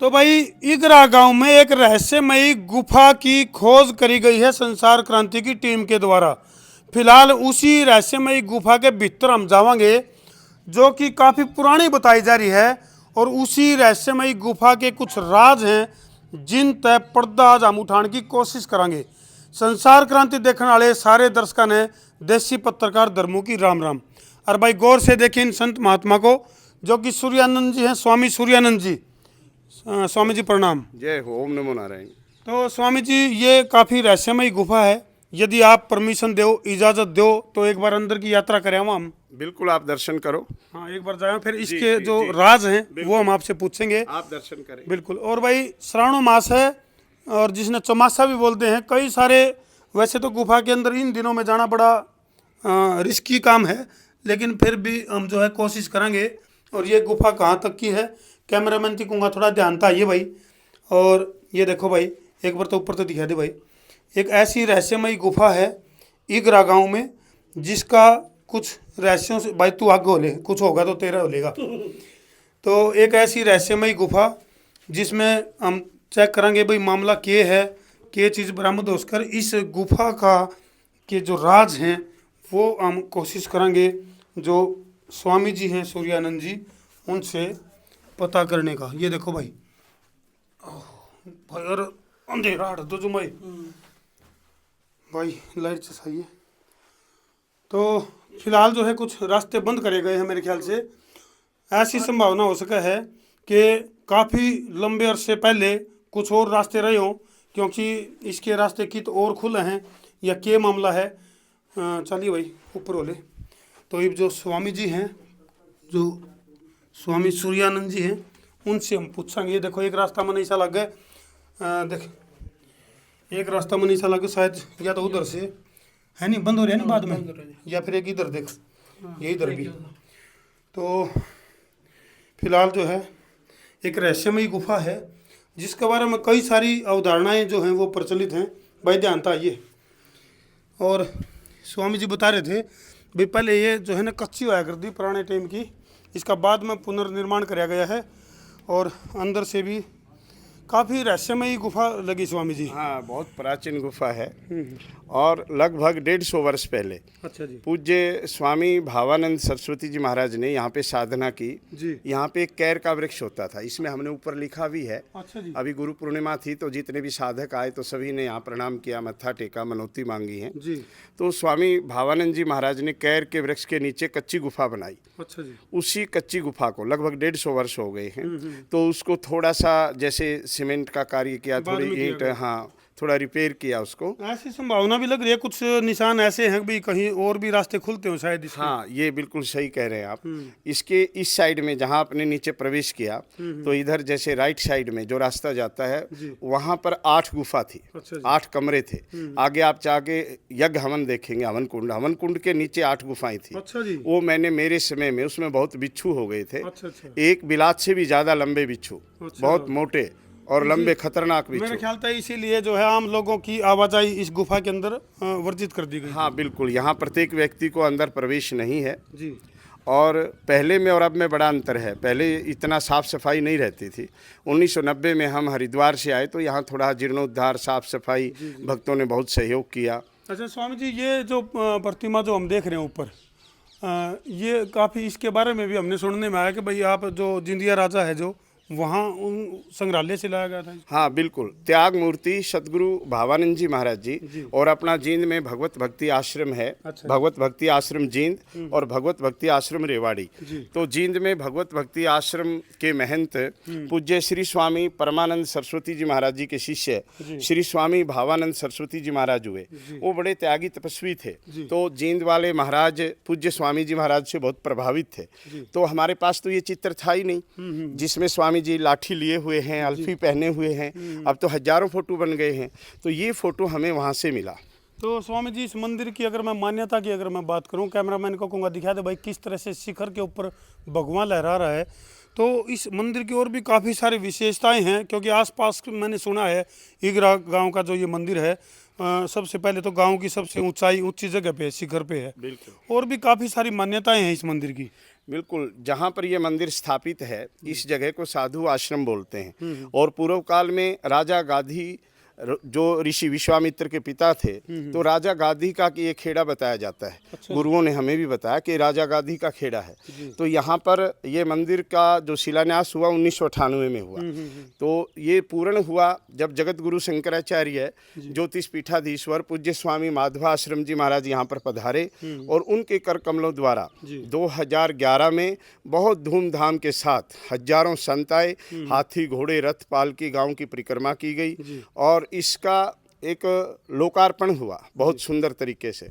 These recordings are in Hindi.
तो भाई इगरा गांव में एक रहस्यमयी गुफा की खोज करी गई है संसार क्रांति की टीम के द्वारा। फिलहाल उसी रहस्यमयी गुफा के भीतर हम जावांगे, जो कि काफ़ी पुरानी बताई जा रही है, और उसी रहस्यमयी गुफा के कुछ राज हैं जिन तय पर्दा आज हम उठाने की कोशिश करेंगे। संसार क्रांति देखने वाले सारे दर्शकों ने देसी पत्रकार धर्मों की राम राम। और भाई गौर से देखें इन संत महात्मा को, जो कि सूर्यानंद जी हैं, स्वामी सूर्यानंद जी। स्वामी जी प्रणाम। जय हो, ओम नमो नारायण। तो स्वामी जी, ये काफ़ी रहस्यमयी गुफा है, यदि आप परमिशन दो, इजाज़त दो तो एक बार अंदर की यात्रा करें हम। बिल्कुल, आप दर्शन करो। हाँ, एक बार जाए, फिर इसके जो राज हैं वो हम आपसे पूछेंगे। आप दर्शन करें। बिल्कुल। और भाई श्रावण मास है, और जिसने चौमासा भी बोलते हैं, कई सारे, वैसे तो गुफा के अंदर इन दिनों में जाना बड़ा रिस्की काम है, लेकिन फिर भी हम जो है कोशिश करेंगे। और ये गुफा कहाँ तक की है, कैमरामैन की कहूँगा थोड़ा ध्यान था ये भाई। और ये देखो भाई, एक बार तो ऊपर तो दिखा दे भाई। एक ऐसी रहस्यमयी गुफा है इगरा गांव में, जिसका कुछ रहस्यों से, भाई तू आगे हो ले, कुछ होगा तो तेरा हो लेगा। तो एक ऐसी रहस्यमयी गुफा जिसमें हम चेक करेंगे भाई मामला क्या है, क्या चीज़ बरामद होकर इस गुफा का के जो राज हैं वो हम कोशिश करेंगे, जो स्वामी जी हैं सूर्यानंद जी, उनसे पता करने का। ये देखो भाई, भाई और अंधेरा हट दो जो भाई लाइट चाहिए। तो फिलहाल जो है कुछ रास्ते बंद करे गए हैं मेरे ख्याल से। ऐसी संभावना हो सका है कि काफ़ी लंबे अरसे पहले कुछ और रास्ते रहे हों, क्योंकि इसके रास्ते की तो और खुले हैं, या क्या मामला है। चलिए भाई ऊपर हो ले। तो ये जो स्वामी जी हैं, जो स्वामी सूर्यानंद जी हैं, उनसे हम पूछेंगे। ये देखो एक रास्ता में ऐसा लग गया, देख एक रास्ता में ऐसा लग गया, शायद या तो उधर से है, नहीं बंद हो रहा है ना बाद में, या फिर एक इधर देख, ये इधर भी। तो फिलहाल जो है एक रहस्यमयी गुफा है, जिसके बारे में कई सारी अवधारणाएं जो हैं वो प्रचलित हैं। भाई ध्यान था ये। और स्वामी जी बता रहे थे भाई, पहले ये जो है ना कच्ची हुआ करती पुराने टाइम की, इसका बाद में पुनर्निर्माण कराया गया है, और अंदर से भी काफ़ी रहस्यमयी गुफा लगी स्वामी जी। हाँ, बहुत प्राचीन गुफा है, और लगभग 150 वर्ष पहले अच्छा जी। पूज्य स्वामी भावानंद सरस्वती जी महाराज ने यहाँ पे साधना की जी। यहाँ पे एक कैर का वृक्ष होता था, इसमें हमने ऊपर लिखा भी है। अच्छा जी। अभी गुरु पूर्णिमा थी तो जितने भी साधक आए तो सभी ने यहाँ प्रणाम किया, मत्था टेका, मनौती मांगी है जी। तो स्वामी भावानंद जी महाराज ने कैर के वृक्ष के नीचे कच्ची गुफा बनाई। अच्छा जी। उसी कच्ची गुफा को लगभग 150 वर्ष हो गए हैं, तो उसको थोड़ा सा जैसे सीमेंट का कार्य किया, थोड़ी ईंट, हाँ थोड़ा रिपेयर किया उसको। ऐसी संभावना भी लग रही है, कुछ निशान ऐसे हैं भी कहीं और भी रास्ते खुलते हो शायद इसके। हाँ, ये बिल्कुल सही कह रहे हैं आप। इसके इस साइड में जहाँ आपने नीचे प्रवेश किया, तो इधर जैसे राइट साइड में जो रास्ता जाता है, वहाँ पर 8 गुफा थी। अच्छा जी। 8 कमरे थे। आगे आप जाके यज्ञ हवन देखेंगे, हवन कुंड के नीचे 8 गुफाएं थी। अच्छा जी। वो मैंने मेरे समय में, उसमें बहुत बिच्छू हो गए थे। अच्छा अच्छा। एक बिलात से भी ज्यादा लंबे बिच्छू, बहुत मोटे और लंबे खतरनाक मेरे बिच्छू। ख्याल था इसीलिए जो है आम लोगों की आवाजाही इस गुफा के अंदर वर्जित कर दी गई। हाँ बिल्कुल, यहाँ प्रत्येक व्यक्ति को अंदर प्रवेश नहीं है। जी। और पहले में और अब में बड़ा अंतर है। पहले इतना साफ़ सफाई नहीं रहती थी। 1990 में हम हरिद्वार से आए तो यहाँ थोड़ा जीर्णोद्धार, साफ़ सफाई, भक्तों ने बहुत सहयोग किया। अच्छा स्वामी जी, ये जो प्रतिमा जो हम देख रहे हैं ऊपर, ये काफ़ी, इसके बारे में भी हमने सुनने में आया कि भाई आप जो जिंदिया राजा है जो वहाँ उन संग्रहालय से लाया गया था। हाँ बिल्कुल, त्याग मूर्ति सदगुरु भावानंद जी महाराज जी, और अपना जींद में भगवत भक्ति आश्रम है। अच्छा। भगवत भक्ति आश्रम जींद और भगवत भक्ति आश्रम रेवाड़ी। तो जींद में भगवत भक्ति आश्रम के महंत पूज्य श्री स्वामी परमानंद सरस्वती जी महाराज जी के शिष्य श्री स्वामी भावानंद सरस्वती जी महाराज हुए। वो बड़े त्यागी तपस्वी थे, तो जींद वाले महाराज पूज्य स्वामी जी महाराज से बहुत प्रभावित थे। तो हमारे पास तो ये चित्र था ही नहीं, जिसमें स्वामी जी लाठी लिए हुए हैं, अल्फी पहने हुए हैं। अब तो हजारों फोटो बन गए हैं, तो ये फोटो हमें वहाँ से मिला। तो स्वामी जी, इस मंदिर की अगर मैं मान्यता की अगर मैं बात करूं, कैमरामैन को कहूँगा दिखा दे भाई किस तरह से शिखर के ऊपर भगवान लहरा रहा है। तो इस मंदिर की और भी काफ़ी सारी विशेषताएं हैं, क्योंकि आसपास मैंने सुना है इगरा गांव का जो ये मंदिर है, सबसे पहले तो गांव की सबसे ऊंची जगह पे है, शिखर पे है। बिल्कुल। और भी काफ़ी सारी मान्यताएं हैं इस मंदिर की। बिल्कुल, जहाँ पर ये मंदिर स्थापित है इस जगह को साधु आश्रम बोलते हैं। और पूर्व काल में राजा गाधी जो ऋषि विश्वामित्र के पिता थे, तो राजा गाधी का कि ये खेड़ा बताया जाता है। अच्छा। गुरुओं ने हमें भी बताया कि राजा गाधी का खेड़ा है। तो यहाँ पर ये मंदिर का जो शिलान्यास हुआ 1998 में हुआ। तो ये पूर्ण हुआ जब जगत गुरु शंकराचार्य ज्योतिष पीठाधीश्वर पूज्य स्वामी माधवाश्रम जी महाराज यहाँ पर पधारे और उनके कर कमलों द्वारा 2011 में बहुत धूमधाम के साथ हजारों संत आए, हाथी घोड़े रथ पालकी गांव की परिक्रमा की गई और इसका एक लोकार्पण हुआ बहुत सुंदर तरीके से।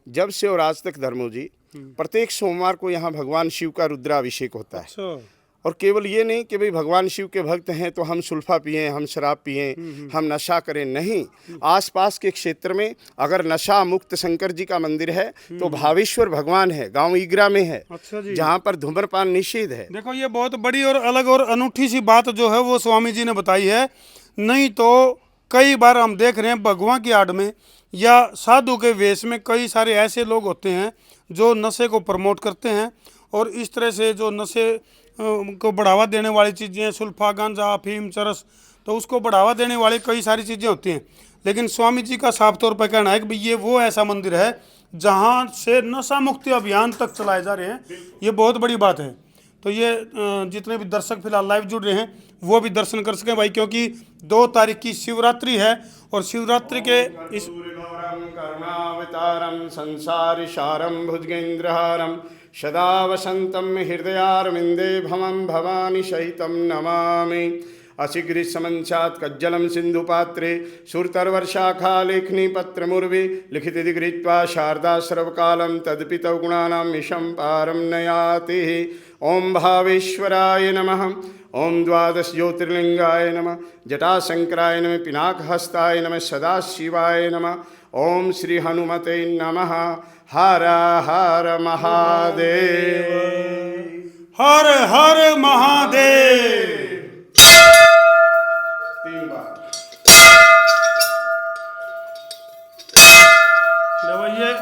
जब से और आज तक धर्मो जी प्रत्येक सोमवार को यहाँ भगवान शिव का रुद्राभिषेक होता है। अच्छा। और केवल ये नहीं कि भाई भगवान शिव के भक्त हैं तो हम सुल्फा पिएं, हम शराब पिएं, हम नशा करें, नहीं। आसपास के क्षेत्र में अगर नशा मुक्त शंकर जी का मंदिर है तो भावेश्वर भगवान है, गांव ईगरा में है। अच्छा जी। जहां पर धूम्रपान निषेध है। देखो ये बहुत बड़ी और अलग और अनूठी सी बात जो है वो स्वामी जी ने बताई है। नहीं तो कई बार हम देख रहे हैं भगवान की आड़ में या साधु के वेश में कई सारे ऐसे लोग होते हैं जो नशे को प्रमोट करते हैं और इस तरह से जो नशे को बढ़ावा देने वाली चीज़ें, सुल्फा, गांजा, अफीम, चरस, तो उसको बढ़ावा देने वाली कई सारी चीज़ें होती हैं। लेकिन स्वामी जी का साफ तौर पर कहना है कि भाई ये वो ऐसा मंदिर है जहाँ से नशा मुक्ति अभियान तक चलाए जा रहे हैं। ये बहुत बड़ी बात है। तो ये जितने भी दर्शक फिलहाल लाइव जुड़ रहे हैं वो भी दर्शन कर सकें भाई, क्योंकि 2 तारीख की शिवरात्रि है और शिवरात्रि के इस करुणावतारम संसारिसारम भुजगेन्द्रहारम सदा वसंतम हृदयारविंदे भवं भवानी सहितं नमामि। अशिग्रीसमंसात् कज्जलं सिन्धुपात्रे सुरतर्वर्षाखा लेखनी पत्रमुर्वी लिखितिगृहीत्वा शारदा सर्वकालं तद्पितौ गुणानां मिशं पारं नयाति। ओं भावेश्वराय नमः। ओं द्वादश ज्योतिर्लिंगाय नमः। जटाशंकराय नमः। पिनाकहस्ताय नमः। सदाशिवाय नमः। ओं श्री हनुमते नमः। हर हर महादेव। हर हर महादेव। 3 बार। ये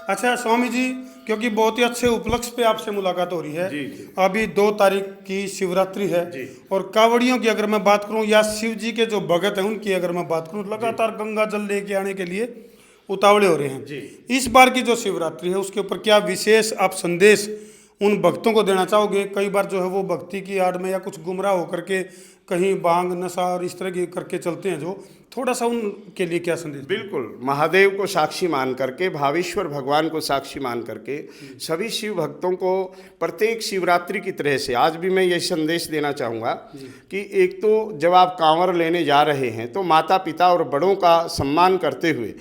अच्छा स्वामी जी, क्योंकि बहुत ही अच्छे उपलक्ष्य पे आपसे मुलाकात हो रही है। जी, जी। अभी 2 तारीख की शिवरात्रि है जी। और कांवड़ियों की अगर मैं बात करूं या शिव जी के जो भगत हैं उनकी अगर मैं बात करूं, लगातार गंगा जल लेके आने के लिए उतावले हो रहे हैं। जी। इस बार की जो शिवरात्रि है उसके ऊपर क्या विशेष आप संदेश उन भक्तों को देना चाहोगे? कई बार जो है वो भक्ति की आड़ में या कुछ गुमराह होकर के कहीं भांग, नशा और इस तरह की करके चलते हैं, जो थोड़ा सा उनके लिए क्या संदेश? बिल्कुल, महादेव को साक्षी मान करके, भावेश्वर भगवान को साक्षी मान करके सभी शिव भक्तों को प्रत्येक शिवरात्रि की तरह से आज भी मैं ये संदेश देना चाहूँगा कि एक तो जब आप कांवर लेने जा रहे हैं तो माता पिता और बड़ों का सम्मान करते हुए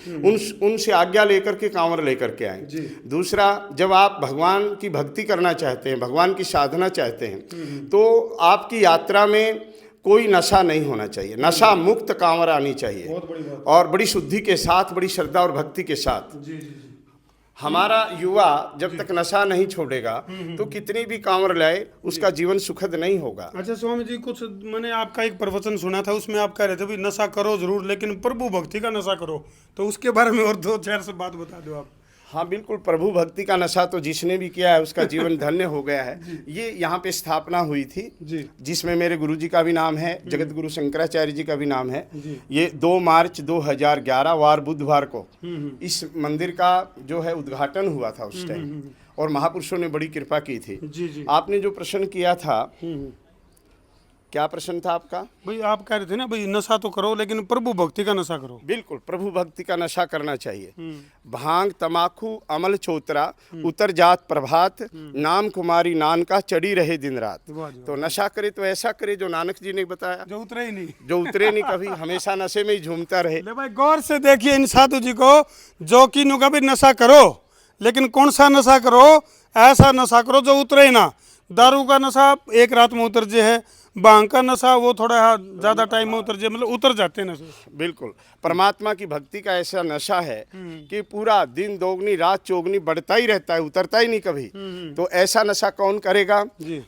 उनसे आज्ञा लेकर के कांवर लेकर के आएँ। दूसरा, जब आप भगवान की भक्ति करना चाहते हैं, भगवान की साधना चाहते हैं, तो आपकी यात्रा में कोई नशा नहीं होना चाहिए। नशा मुक्त कांवर आनी चाहिए। बहुत बड़ी बात। और बड़ी शुद्धि के साथ, बड़ी श्रद्धा और भक्ति के साथ। जी जी जी। हमारा युवा जब तक नशा नहीं छोड़ेगा तो कितनी भी कांवर लाए उसका जीवन सुखद नहीं होगा। अच्छा स्वामी जी, कुछ मैंने आपका एक प्रवचन सुना था, उसमें आप कह रहे थे भी नशा करो जरूर लेकिन प्रभु भक्ति का नशा करो, तो उसके बारे में और 2-4 से बात बता दो आप। हाँ बिल्कुल, प्रभु भक्ति का नशा तो जिसने भी किया है उसका जीवन धन्य हो गया है। ये यहाँ पे स्थापना हुई थी जी। जिसमें मेरे गुरुजी का भी नाम है, जगत गुरु शंकराचार्य जी का भी नाम है। ये 2 मार्च 2011 वार बुधवार को इस मंदिर का जो है उद्घाटन हुआ था उस टाइम, और महापुरुषों ने बड़ी कृपा की थी। जी जी। आपने जो प्रश्न किया था, क्या प्रश्न था आपका? भाई आप कह रहे थे ना भाई नशा तो करो लेकिन प्रभु भक्ति का नशा करो। बिल्कुल, प्रभु भक्ति का नशा करना चाहिए। भांग, तमाकू, अमल, चौतरा, उतर जात प्रभात, नाम कुमारी नानका चढ़ी रहे दिन रात। तो नशा करे तो ऐसा करे जो नानक जी ने बताया, जो उतरे ही नहीं, जो उतरे नहीं कभी, हमेशा नशे में ही झूमता रहे। ले भाई गौर से देखिए इन साधु जी को, जो कि नु कभी नशा करो लेकिन कौन सा नशा करो? ऐसा नशा करो जो उतरे ही ना। दारू का नशा एक रात में उतर जे है, भांग का नशा वो थोड़ा ज्यादा टाइम में उतर जाए, मतलब उतर जाते हैं नशे। बिल्कुल, परमात्मा की भक्ति का ऐसा नशा है कि पूरा दिन दोगुनी रात चौगुनी बढ़ता ही रहता है, उतरता ही नहीं कभी। तो ऐसा नशा कौन करेगा?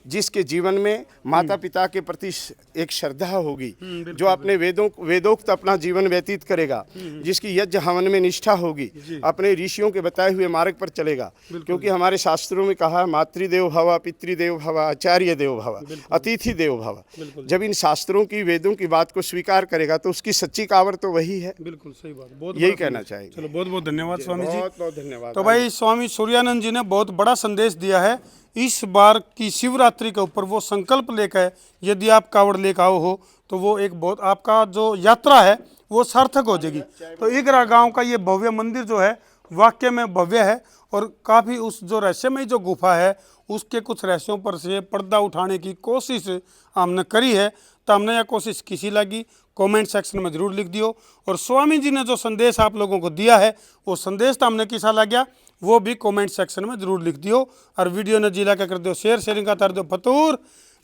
जिसके जीवन में माता पिता के प्रति एक श्रद्धा होगी, जो अपने वेदोक्त अपना जीवन व्यतीत करेगा, जिसकी यज्ञ हवन में निष्ठा होगी, अपने ऋषियों के बताए हुए मार्ग पर चलेगा। क्योंकि हमारे शास्त्रों में कहा, मातृदेव भव, पितृदेव भव, आचार्य देव भव, अतिथि देव भव। जब इन शास्त्रों की वेदों की बात को स्वीकार करेगा तो उसकी सच्ची कावर तो वही है। बिल्कुल सही बात, बहुत यही कहना चाहिए। चलो बहुत बहुत धन्यवाद स्वामी जी। बहुत बहुत धन्यवाद। तो भाई स्वामी सूर्यानंद जी ने बहुत बड़ा संदेश दिया है। इस बार की शिवरात्रि के ऊपर वो संकल्प लेकर यदि आप कावड़ लेकर आओ हो तो वो एक बहुत आपका जो यात्रा है वो सार्थक हो जाएगी। तो इगरा गांव का ये भव्य मंदिर जो है वाकई में भव्य है और काफ़ी उस जो रहस्यमय जो गुफा है उसके कुछ रहस्यों पर से पर्दा उठाने की कोशिश हमने करी है। तो हमने यह कोशिश किसी लगी कमेंट सेक्शन में ज़रूर लिख दियो। और स्वामी जी ने जो संदेश आप लोगों को दिया है वो संदेश तो हमने किसा लग वो भी कमेंट सेक्शन में ज़रूर लिख दियो। और वीडियो ने जिला क्या कर दो शेयर, शेयरिंग का कर दो फतूर।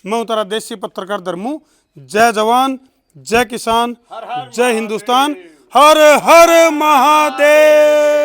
मैं उतारा देसी पत्रकार धर्मू। जय जवान, जय किसान, जय हिंदुस्तान, हर हर महादेव।